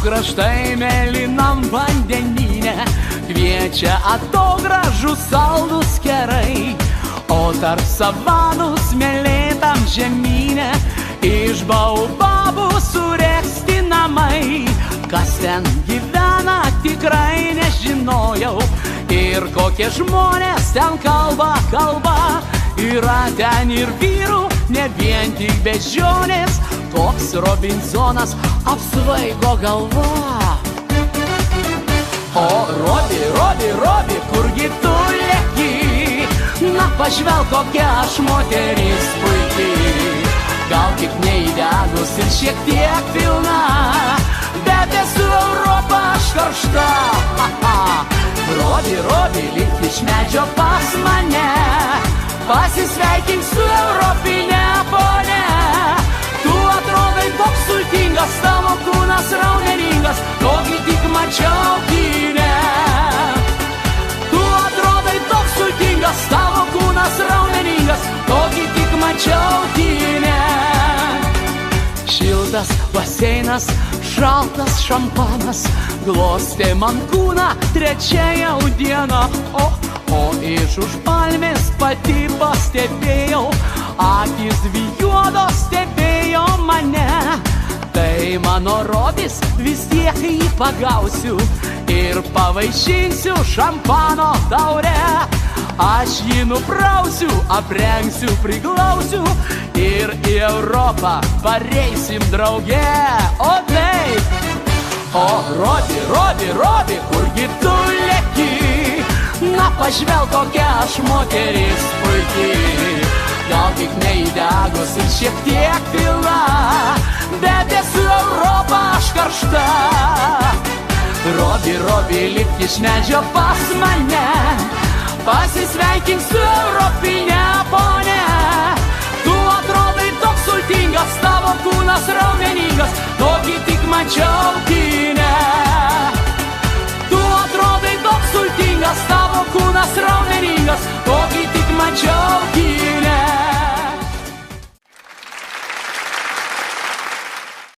Kraštai mėlynam vandenyne kviečia atogražų saldus kerai, o tarp savanų smėlėtam žemyne iš baobabų suręsti namai. Kas ten gyvena, tikrai nežinojau, ir kokie žmonės ten kalba. Yra ten ir vyrų, ne vien tik beždžionės, toks Robinzonas apsvaigo galva. O Robi, kurgi tu lėki? Na pažvelk, kokia aš moteris puikiai. Gal tik neįdegus ir šiek tiek pilna, bet esu Europa aš karšta. Robi, lik iš medžio pas mane, pasisveikink su europinė ponia. Tu atrodai toks sultingas, tavo kūnas raumeningas, tokį tik mačiau kine. Tu atrodai toks sultingas, tavo kūnas raumeningas, tokį tik mačiau kine. Šiltas baseinas, šaltas šampanas, glostė man kūną trečią jau dieną. O iš už palmės pati pastebėjau, akis juodos stebėjo mane. Tai mano Robis, vis tiek jį pagausiu ir pavaišinsiu šampano taure. Aš jį nuprausiu, aprengsiu, priglausiu ir į Europą pareisim drauge. O taip! O Robi, kurgi tu lėki? Na pažvelk, kokia aš moteris puikiai. Gal tik neįdegus ir šiek tiek pilna, bet esu Europa aš karšta. Robi, lik iš medžio pas mane, pasisveikink su europinė ponia. Tu atrodai toks sultingas, tavo kūnas raumeningas, tokį tik mačiau kine. Tu atrodai toks sultingas, tavo kūnas raumeningas, tokį tik mačiau